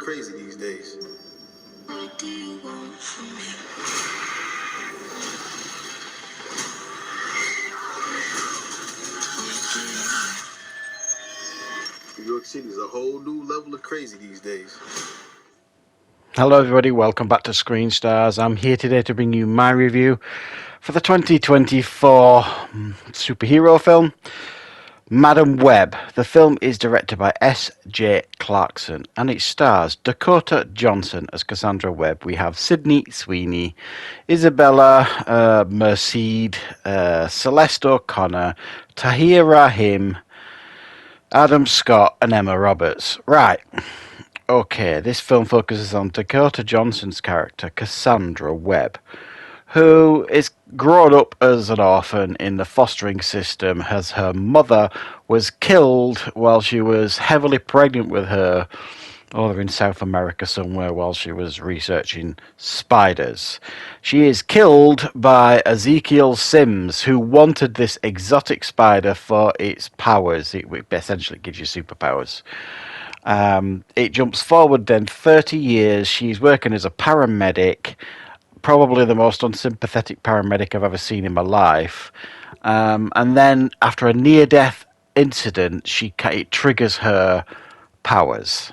crazy these days. What do you want from me? New York City is a whole new level of crazy these days. Hello everybody, welcome back to Screenstars. I'm here today to bring you my review for the 2024 superhero film, Madam Web. The film is directed by S.J. Clarkson and it stars Dakota Johnson as Cassandra Webb. We have Sydney Sweeney, Isabella Merced, Celeste O'Connor, Tahir Rahim, Adam Scott and Emma Roberts. Right. Okay, this film focuses on Dakota Johnson's character, Cassandra Webb, who is grown up as an orphan in the fostering system as her mother was killed while she was heavily pregnant with her over in South America somewhere while she was researching spiders. She is killed by Ezekiel Sims, who wanted this exotic spider for its powers. It essentially gives you superpowers. It jumps forward then 30 years. She's working as a paramedic, probably the most unsympathetic paramedic I've ever seen in my life. And then after a near-death incident, it triggers her powers.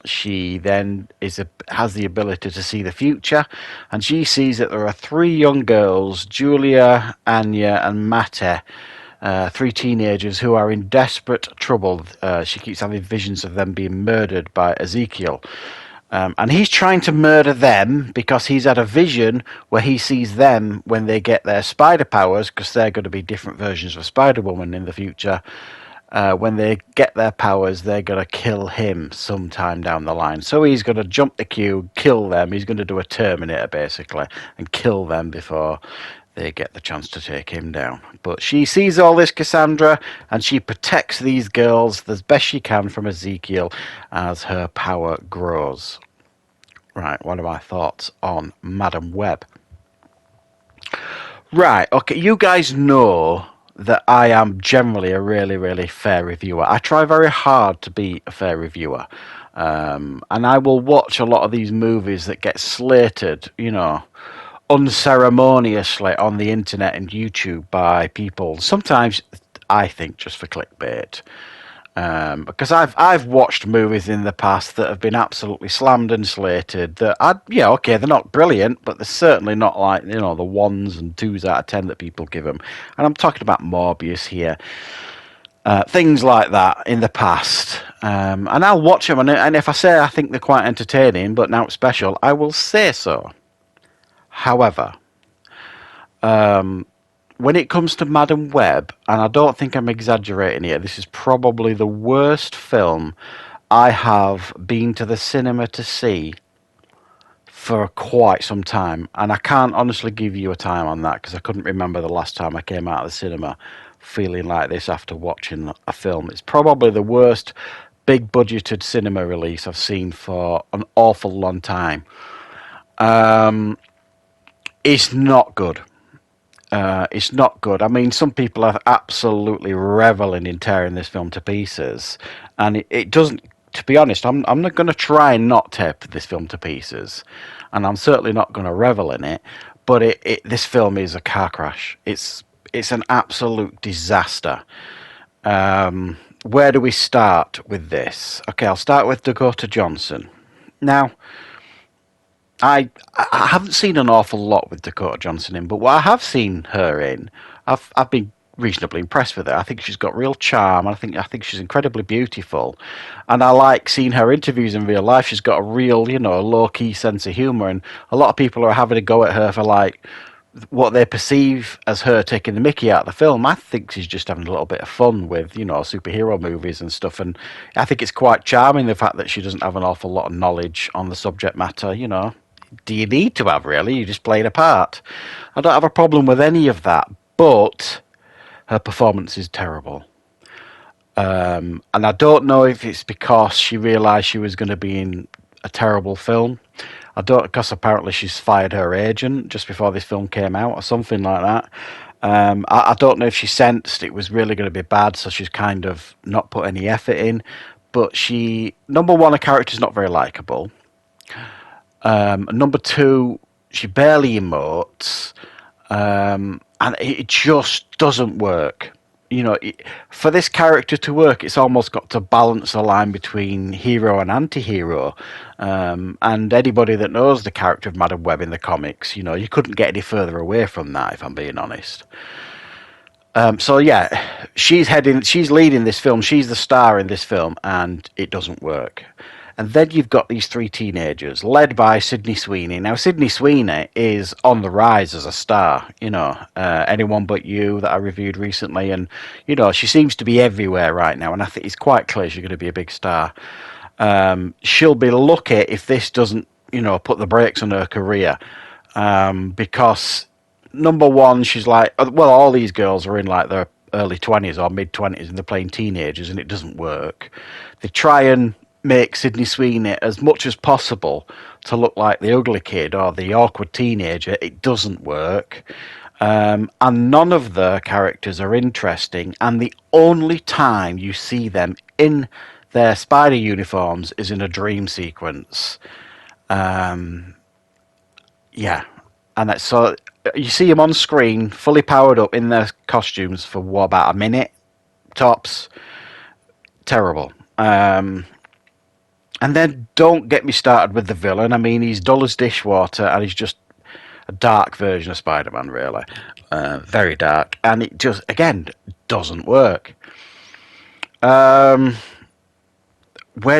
She then has the ability to see the future, and she sees that there are three young girls, Julia, Anya, and Mate, three teenagers who are in desperate trouble. She keeps having visions of them being murdered by Ezekiel. And he's trying to murder them because he's had a vision where he sees them when they get their spider powers, because they're going to be different versions of Spider-Woman in the future. When they get their powers, they're going to kill him sometime down the line. So he's going to jump the queue, kill them. He's going to do a Terminator, basically, and kill them before they get the chance to take him down. But she sees all this, Cassandra, and she protects these girls as best she can from Ezekiel as her power grows. Right, what are my thoughts on Madam Web? Right, okay, you guys know that I am generally a really, really fair reviewer. I try very hard to be a fair reviewer. And I will watch a lot of these movies that get slated, unceremoniously on the internet and YouTube by people. Sometimes I think just for clickbait. Because I've watched movies in the past that have been absolutely slammed and slated. They're not brilliant, but they're certainly not like the 1s and 2s out of 10 that people give them. And I'm talking about Morbius here. Things like that in the past. And I'll watch them, and if I say I think they're quite entertaining, but now it's special, I will say so. However, when it comes to Madam Web, and I don't think I'm exaggerating here, this is probably the worst film I have been to the cinema to see for quite some time. And I can't honestly give you a time on that because I couldn't remember the last time I came out of the cinema feeling like this after watching a film. It's probably the worst big budgeted cinema release I've seen for an awful long time. It's not good. It's not good. I mean, some people are absolutely reveling in tearing this film to pieces, and it doesn't. To be honest, I'm not going to try and not tear this film to pieces, and I'm certainly not going to revel in it. But this film is a car crash. It's an absolute disaster. Where do we start with this? Okay, I'll start with Dakota Johnson. Now, I haven't seen an awful lot with Dakota Johnson in, but what I have seen her in, I've been reasonably impressed with her. I think she's got real charm. I think she's incredibly beautiful, and I like seeing her interviews in real life. She's got a real, low key sense of humor, and a lot of people are having a go at her for like what they perceive as her taking the mickey out of the film. I think she's just having a little bit of fun with, superhero movies and stuff, and I think it's quite charming the fact that she doesn't have an awful lot of knowledge on the subject matter. Do you need to have, really? You just played a part. I don't have a problem with any of that, but her performance is terrible. And I don't know if it's because she realised she was going to be in a terrible film. Because apparently she's fired her agent just before this film came out or something like that. I don't know if she sensed it was really going to be bad, so she's kind of not put any effort in. but number one, her character's not very likable. Number two, she barely emotes, and it just doesn't work. For this character to work, it's almost got to balance a line between hero and anti-hero. And anybody that knows the character of Madam Web in the comics, you couldn't get any further away from that, if I'm being honest. So yeah, she's leading this film. She's the star in this film, and it doesn't work. And then you've got these three teenagers, led by Sydney Sweeney. Now, Sydney Sweeney is on the rise as a star. Anyone But You that I reviewed recently, and she seems to be everywhere right now. And I think it's quite clear she's going to be a big star. She'll be lucky if this doesn't, put the brakes on her career, because number one, she's like, well, all these girls are in like their early 20s or mid 20s, and they're playing teenagers, and it doesn't work. They try and make Sydney Sweeney as much as possible to look like the ugly kid or the awkward teenager. It doesn't work. And none of the characters are interesting, and the only time you see them in their spider uniforms is in a dream sequence. Yeah, and that's so you see them on screen fully powered up in their costumes for about a minute tops. Terrible. And then don't get me started with the villain. I mean, he's dull as dishwater, and he's just a dark version of Spider-Man, really. Very dark. And it just, again, doesn't work. Where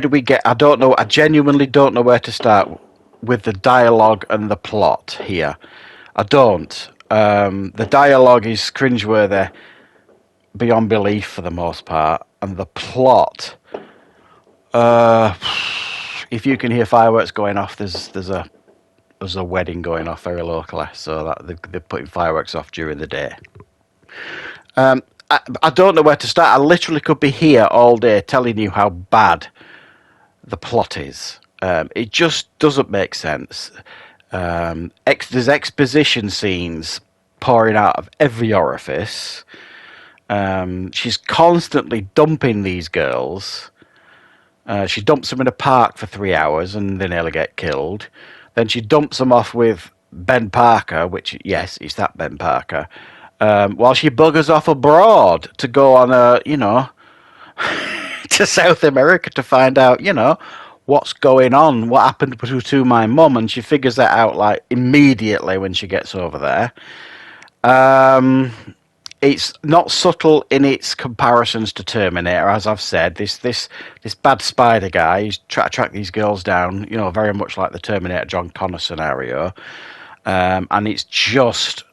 do we get... I don't know. I genuinely don't know where to start with the dialogue and the plot here. I don't. The dialogue is cringeworthy beyond belief for the most part. And the plot... if you can hear fireworks going off, there's a wedding going off very locally, so that they're putting fireworks off during the day. I don't know where to start. I literally could be here all day telling you how bad the plot is. It just doesn't make sense. There's exposition scenes pouring out of every orifice. She's constantly dumping these girls. She dumps them in a park for 3 hours and they nearly get killed. Then she dumps them off with Ben Parker, which, yes, it's that Ben Parker, while she buggers off abroad to go on to South America to find out, what's going on, what happened to my mum, and she figures that out, like, immediately when she gets over there. It's not subtle in its comparisons to Terminator, as I've said. This bad spider guy, he's trying to track these girls down, very much like the Terminator John Connor scenario. And it's just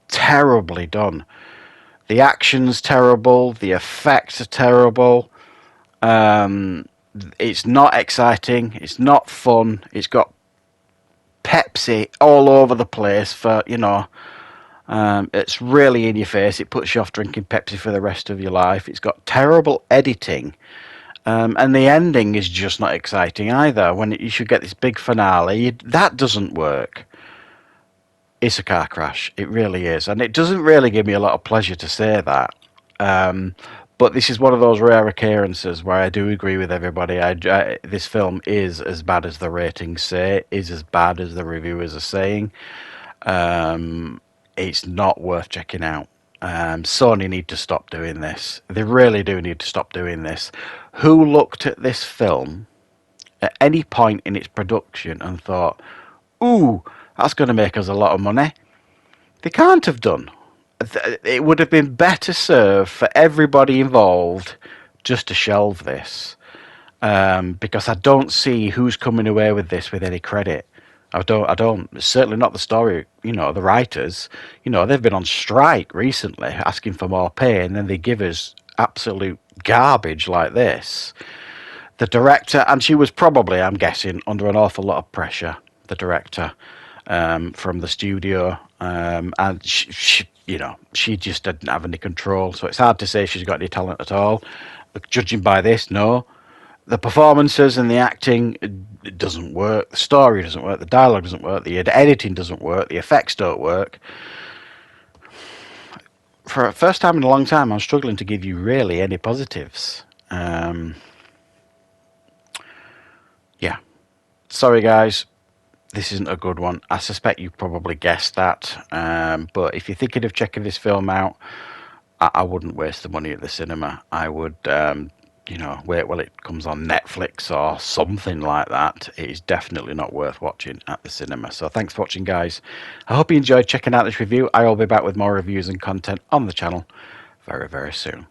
terribly done. The action's terrible, the effects are terrible. It's not exciting, it's not fun, it's got Pepsi all over the place for, it's really in your face. It puts you off drinking Pepsi for the rest of your life. It's got terrible editing. And the ending is just not exciting either. When you should get this big finale, that doesn't work. It's a car crash. It really is. And it doesn't really give me a lot of pleasure to say that. But this is one of those rare occurrences where I do agree with everybody. This film is as bad as the ratings say, is as bad as the reviewers are saying. It's not worth checking out. Sony need to stop doing this. They really do need to stop doing this. Who looked at this film at any point in its production and thought, ooh, that's going to make us a lot of money? They can't have done. It would have been better served for everybody involved just to shelve this. Because I don't see who's coming away with this with any credit. I don't. It's certainly not the story, the writers. They've been on strike recently asking for more pay, and then they give us absolute garbage like this. The director, and she was probably, I'm guessing, under an awful lot of pressure, the director, from the studio. And she just didn't have any control. So it's hard to say she's got any talent at all. But judging by this, no. The performances and the acting, it doesn't work. The story doesn't work. The dialogue doesn't work. The editing doesn't work. The effects don't work. For a first time in a long time, I'm struggling to give you really any positives. sorry guys, this isn't a good one. I suspect you probably guessed that, but if you're thinking of checking this film out, I wouldn't waste the money at the cinema. I would, you know, wait while it comes on Netflix or something like that. It is definitely not worth watching at the cinema. So thanks for watching, guys. I hope you enjoyed checking out this review. I will be back with more reviews and content on the channel very, very soon.